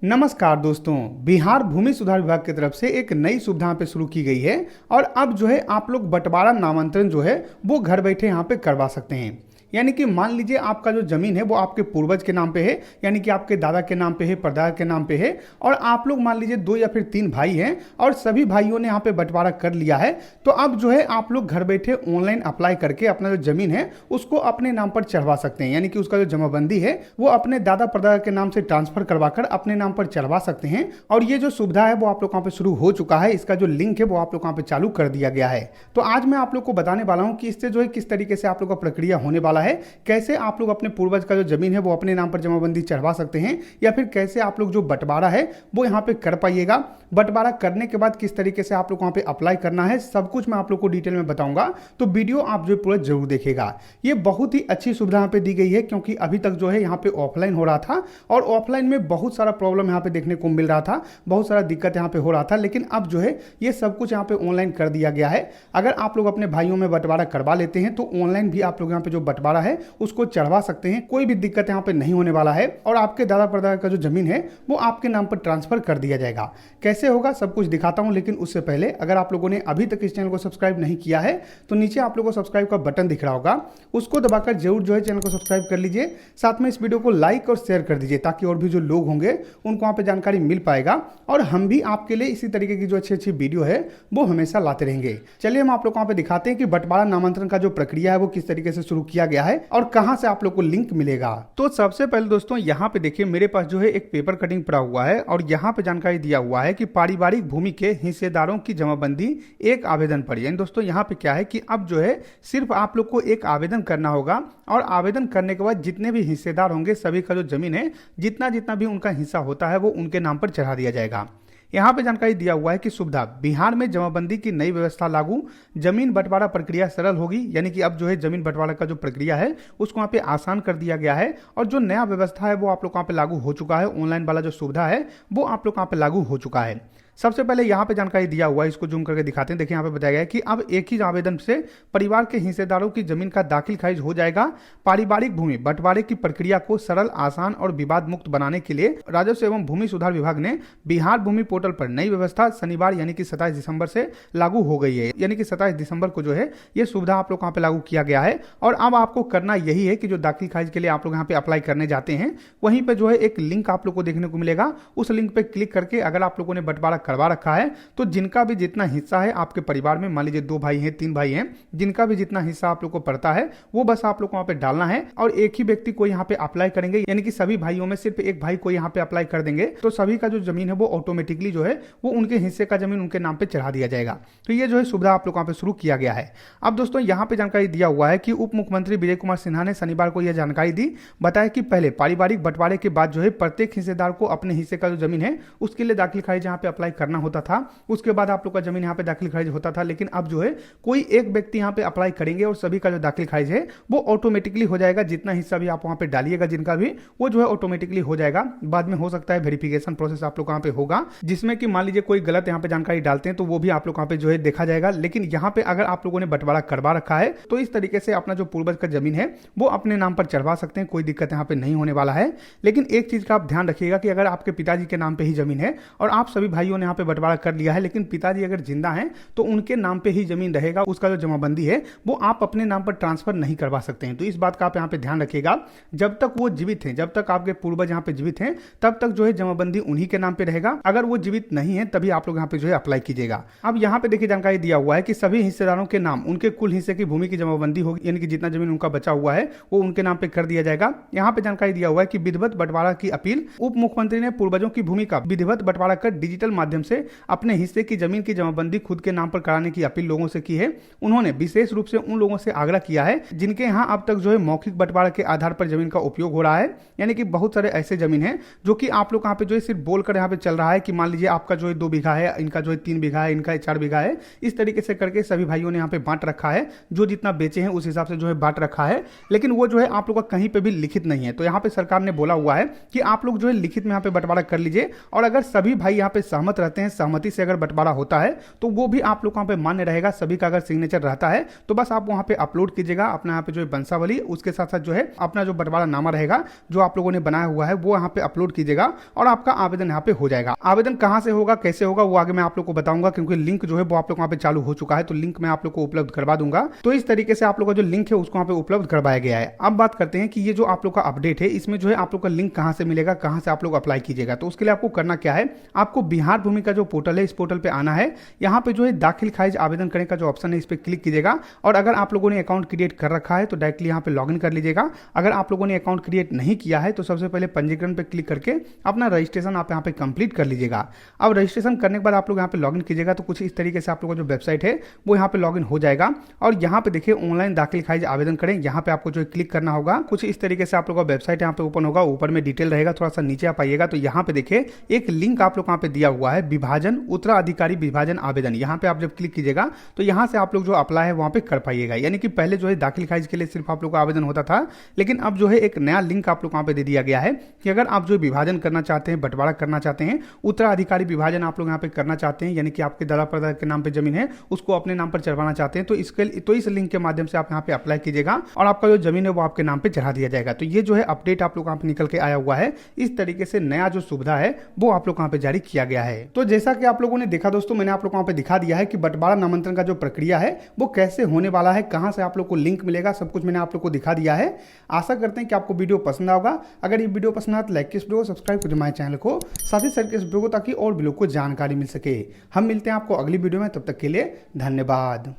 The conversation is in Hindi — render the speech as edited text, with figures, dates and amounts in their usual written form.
नमस्कार दोस्तों। बिहार भूमि सुधार विभाग की तरफ से एक नई सुविधा यहाँ पे शुरू की गई है और अब जो है आप लोग बंटवारा नामांतरण जो है वो घर बैठे यहाँ पे करवा सकते हैं। यानी कि मान लीजिए आपका जो जमीन है वो आपके पूर्वज के नाम पे है, यानी कि आपके दादा के नाम पे है, परदादा के नाम पे है, और आप लोग मान लीजिए 2 या फिर 3 भाई हैं और सभी भाइयों ने यहाँ पे बंटवारा कर लिया है। तो अब जो है आप लोग घर बैठे ऑनलाइन अप्लाई करके अपना जो जमीन है उसको अपने नाम पर चढ़वा सकते हैं। यानी कि उसका जो जमाबंदी है वो अपने दादा परदादा के नाम से ट्रांसफर करवाकर अपने नाम पर चढ़वा सकते हैं। और ये जो सुविधा है वो आप लोग वहाँ पे शुरू हो चुका है। इसका जो लिंक है वो आप लोग वहाँ पे चालू कर दिया गया है। तो आज मैं आप लोग को बताने वाला हूँ कि इससे जो है किस तरीके से आप लोग का प्रक्रिया होने वाला है, कैसे आप लोग अपने पूर्वज का जो जमीन है वो अपने नाम पर जमाबंदी चढ़वा सकते हैं, या फिर कैसे आप लोग जो बंटवारा है वो यहाँ पे कर पाइएगा। बंटवारा करने के बाद किस तरीके से आप लोग वहाँ पे अप्लाई करना है, सब कुछ मैं आप लोग को डिटेल में बताऊंगा। तो वीडियो आप जो पूरा जरूर देखिएगा। ये बहुत ही अच्छी सुविधा यहाँ पे दी गई है, क्योंकि अभी तक जो है यहाँ पे ऑफलाइन हो रहा था और ऑफलाइन में बहुत सारा प्रॉब्लम यहाँ पे देखने को मिल रहा था, बहुत सारा दिक्कत यहाँ पे हो रहा था। लेकिन अब जो है ये सब कुछ यहाँ पे ऑनलाइन कर दिया गया है। अगर आप लोग अपने भाइयों में बंटवारा करवा लेते हैं तो ऑनलाइन भी आप लोग यहाँ पे जो बंटवारा है उसको चढ़वा सकते हैं। कोई भी दिक्कत यहाँ पे नहीं होने वाला है और आपके दादा परदादा का जो जमीन है वो आपके नाम पर ट्रांसफर कर दिया जाएगा। कैसे होगा सब कुछ दिखाता हूं, लेकिन उससे पहले अगर आप लोगों ने अभी तक इस चैनल को सब्सक्राइब नहीं किया है तो नीचे आप लोगों को सब्सक्राइब का बटन दिख रहा होगा, उसको दबाकर जरूर जो है चैनल को सब्सक्राइब कर लीजिए। साथ में इस वीडियो को लाइक और शेयर कर दीजिए ताकि और भी जो लोग होंगे उनको वहां पर जानकारी मिल पाएगा और हम भी आपके लिए इसी तरीके की जो अच्छी अच्छी वीडियो है वो हमेशा लाते रहेंगे। चलिए हम आप लोग को वहां पे दिखाते हैं कि बंटवारा नामांतरण का जो प्रक्रिया है वो किस तरीके से शुरू किया गया है और कहां से आप लोग को लिंक मिलेगा। तो सबसे पहले दोस्तों यहाँ पे देखिए मेरे पास जो है एक पेपर कटिंग पड़ा हुआ है और यहाँ पे जानकारी दिया हुआ है कि पारिवारिक भूमि के हिस्सेदारों की जमाबंदी एक आवेदन पर। यानी दोस्तों यहाँ पे क्या है कि अब जो है सिर्फ आप लोग को एक आवेदन करना होगा और आवेदन करने के बाद जितने भी हिस्सेदार होंगे सभी का जो जमीन है जितना जितना भी उनका हिस्सा होता है वो उनके नाम पर चढ़ा दिया जाएगा। यहाँ पे जानकारी दिया हुआ है कि सुविधा बिहार में जमाबंदी की नई व्यवस्था लागू, जमीन बंटवारा प्रक्रिया सरल होगी। यानी कि अब जो है जमीन बंटवारा का जो प्रक्रिया है उसको वहाँ पे आसान कर दिया गया है और जो नया व्यवस्था है वो आप लोग वहाँ पे लागू हो चुका है। ऑनलाइन वाला जो सुविधा है वो आप लोग वहाँ पे लागू हो चुका है। सबसे पहले यहाँ पे जानकारी दिया हुआ है, इसको जूम करके दिखाते हैं। देखिए यहाँ पे बताया गया है कि अब एक ही आवेदन से परिवार के हिस्सेदारों की जमीन का दाखिल खारिज हो जाएगा। पारिवारिक भूमि बंटवारे की प्रक्रिया को सरल, आसान और विवाद मुक्त बनाने के लिए राजस्व एवं भूमि सुधार विभाग ने बिहार भूमि पोर्टल पर नई व्यवस्था शनिवार यानी कि 27 दिसंबर से लागू हो गई है। यानी कि 27 दिसंबर को जो है ये सुविधा आप लोग वहाँ पे लागू किया गया है। और अब आपको करना यही है कि जो दाखिल खारिज के लिए आप लोग यहाँ पे अप्लाई करने जाते हैं वहीं पे जो है एक लिंक आप लोग को देखने को मिलेगा। उस लिंक पे क्लिक करके अगर आप लोगों ने बंटवारा करवा रखा है तो जिनका भी जितना हिस्सा है आपके परिवार में, मान लीजिए 2 भाई हैं, 3 भाई हैं, जिनका भी जितना हिस्सा आप लोग को पड़ता है वो बस आप लोग को वहां पे डालना है और एक ही व्यक्ति को यहाँ पे अप्लाई करेंगे। यानी कि सभी भाइयों में सिर्फ एक भाई को यहाँ पे अप्लाई कर देंगे तो सभी का जो जमीन है वो ऑटोमेटिकली जो है वो उनके हिस्से का जमीन उनके नाम पे चढ़ा दिया जाएगा। तो ये जो है सुविधा आप लोग वहां पे शुरू किया गया है। अब दोस्तों यहाँ पे जानकारी दिया हुआ है कि उप मुख्यमंत्री विजय कुमार सिन्हा ने शनिवार को यह जानकारी दी। बताया कि पहले पारिवारिक बंटवारे के बाद जो है प्रत्येक हिस्सेदार को अपने हिस्से का जो जमीन है उसके लिए दाखिल खारिज यहाँ पे अप्लाई करना होता था। उसके बाद आप लोग का जमीन यहाँ पे दाखिल खारिज होता था। लेकिन अब जो है कोई एक व्यक्ति यहाँ पे अप्लाई करेंगे और सभी का जो दाखिल खारिज है वो ऑटोमेटिकली हो जाएगा। जितना हिस्सा भी आप वहाँ पे डालिएगा जिनका भी, वो जो है ऑटोमेटिकली हो जाएगा। बाद में हो सकता है वेरिफिकेशन प्रोसेस आप लोग वहाँ पे होगा जिसमें कि मान लीजिए कोई गलत यहाँ पे जानकारी डालते हैं तो वो भी आप लोग वहाँ पे जो है देखा जाएगा। लेकिन यहाँ पे अगर आप लोगों ने बंटवारा करवा रखा है तो इस तरीके से अपना जो पूर्वज का जमीन है वो अपने नाम पर चढ़वा सकते हैं, कोई दिक्कत यहाँ पे नहीं होने वाला है। लेकिन एक चीज का आप ध्यान रखिएगा कि अगर आपके पिताजी के नाम पे ही जमीन है और आप सभी भाइयों ने यहाँ पे बंटवारा कर लिया है लेकिन पिताजी अगर जिंदा हैं तो उनके नाम पे ही जमीन रहेगा, उसका जो जमाबंदी है वो आप अपने नाम पर ट्रांसफर नहीं करवा सकते हैं। तो इस बात का आप यहाँ पे ध्यान रखिएगा। जब तक वो जीवित हैं, जब तक आपके पूर्वज यहाँ पे जीवित हैं तब तक जो है जमाबंदी उन्हीं के नाम पे रहेगा। अगर वो जीवित नहीं है तभी आप लोग यहाँ पे जो है अप्लाई कीजिएगा। अब यहाँ पे देखिए जानकारी दिया हुआ है कि सभी हिस्सेदारों के नाम उनके कुल हिस्से की भूमि की जमाबंदी होगी। यानी कि जितना जमीन उनका बचा हुआ है वो उनके नाम पे कर दिया जाएगा। यहाँ पे जानकारी दिया हुआ है कि विधिवत बंटवारा की अपील, उप मुख्यमंत्री ने पूर्वजों की भूमि का विधिवत बंटवारा कर डिजिटल माध्यम से अपने हिस्से की जमीन की जमाबंदी खुद के नाम पर कराने की अपील लोगों से की है। उन्होंने विशेष रूप से उन लोगों से आग्रह किया है जिनके यहाँ अब तक जो है मौखिक बंटवारा के आधार पर जमीन का उपयोग हो रहा है। यानी कि बहुत सारे ऐसे जमीन है जो कि आप लोग यहाँ पे जो है सिर्फ बोलकर यहाँ पे चल रहा है कि मान लीजिए आपका जो है 2 बीघा है, इनका जो है 3 बीघा है, इनका 4 बीघा है। इस तरीके से करके सभी भाइयों ने यहाँ पे बांट रखा है, जो जितना बेचे हैं उस हिसाब से जो है बांट रखा है। लेकिन वो जो है आप लोग का कहीं पे भी लिखित नहीं है। तो यहाँ पे सरकार ने बोला हुआ है कि आप लोग जो है लिखित में यहाँ पे बंटवारा कर लीजिए और अगर सभी भाई यहाँ पे सहमत सहमत रहते हैं, सहमति से अगर बंटवारा होता है तो वो भी आप लोग वहाँ पे मान्य रहेगा। सभी का अगर सिग्नेचर रहता है तो बस आप वहाँ पे अपलोड कीजिएगा अपना यहाँ पे जो है वंशावली, उसके साथ साथ जो है अपना जो बंटवारा नामा रहेगा जो आप लोगों ने बनाया हुआ है वो यहाँ पे अपलोड कीजिएगा और आपका आवेदन यहाँ पे हो जाएगा। आवेदन कहाँ से होगा, कैसे होगा, वो आगे मैं आप लोग को बताऊंगा, क्योंकि लिंक जो है वो आप लोग वहाँ पे चालू हो चुका है, तो लिंक मैं आप लोग को उपलब्ध करवा दूंगा। तो इस तरीके से आप लोग का जो लिंक है उसको वहाँ पे उपलब्ध करवाया गया है। अब बात करते हैं कि ये जो आप लोग का अपडेट है इसमें जो है आप लोग का लिंक कहाँ से मिलेगा, कहाँ से आप लोग अप्लाई कीजिएगा। तो उसके लिए आपको करना क्या है, आपको बिहार भूमि का जो पोर्टल है इस पोर्टल पे आना है। यहाँ पे जो है दाखिल खारिज आवेदन करने का जो ऑप्शन है इस पर क्लिक कीजिएगा और अगर आप लोगों ने अकाउंट क्रिएट कर रखा है तो डायरेक्टली यहाँ पे लॉगिन कर लीजिएगा। अगर आप लोगों ने अकाउंट क्रिएट नहीं किया है तो सबसे पहले पंजीकरण पे क्लिक करके अपना रजिस्ट्रेशन आप यहाँ पे कंप्लीट कर लीजिएगा। अब रजिस्ट्रेशन करने के बाद आप लोग यहाँ पे लॉगिन कीजिएगा तो कुछ इस तरीके से आप लोगों का जो वेबसाइट है वो यहाँ पे लॉगिन हो जाएगा और यहाँ पे देखिए ऑनलाइन दाखिल खारिज आवेदन करें, यहाँ पे आपको जो क्लिक करना होगा। कुछ इस तरीके से आप लोग का वेबसाइट यहाँ पे ओपन होगा, ऊपर में डिटेल रहेगा, थोड़ा सा नीचे आप आइएगा तो यहाँ पे देखिए एक लिंक आप लोग यहाँ पे दिया हुआ है, विभाजन उत्तराधिकारी विभाजन आवेदन। यहाँ पे आप जब क्लिक कीजिएगा तो यहाँ से आप लोग जो अप्लाई है वहाँ पे कर पाइएगा। यानी कि पहले जो है दाखिल खारिज के लिए सिर्फ आप लोग का आवेदन होता था, लेकिन अब जो है एक नया लिंक आप लोग वहाँ पे दे दिया गया है कि अगर आप जो विभाजन करना चाहते हैं, बंटवारा करना चाहते हैं, उत्तराधिकारी विभाजन आप लोग यहाँ पे करना चाहते हैं, यानी कि आपके दादा परदादा के नाम पे जमीन है उसको अपने नाम पर चढ़वाना चाहते हैं तो इस लिंक के माध्यम से आप यहाँ पे अप्लाई कीजिएगा और आपका जो जमीन है वो आपके नाम पे चढ़ा दिया जाएगा। तो ये जो है अपडेट आप लोग यहाँ पे निकल के आया हुआ है। इस तरीके से नया जो सुविधा है वो आप लोग यहाँ पे जारी किया गया है। तो जैसा कि आप लोगों ने देखा दोस्तों, मैंने आप लोग वहाँ पे दिखा दिया है कि बंटवारा नामांतरण का जो प्रक्रिया है वो कैसे होने वाला है, कहाँ से आप लोग को लिंक मिलेगा, सब कुछ मैंने आप लोग को दिखा दिया है। आशा करते हैं कि आपको वीडियो पसंद आएगा। अगर ये वीडियो पसंद आए तो लाइक इस वीडियो को, सब्सक्राइब करिए हमारे चैनल को, साथ ही शेयर इस वीडियो को ताकि और भी लोग को जानकारी मिल सके। हम मिलते हैं आपको अगली वीडियो में, तब तक के लिए धन्यवाद।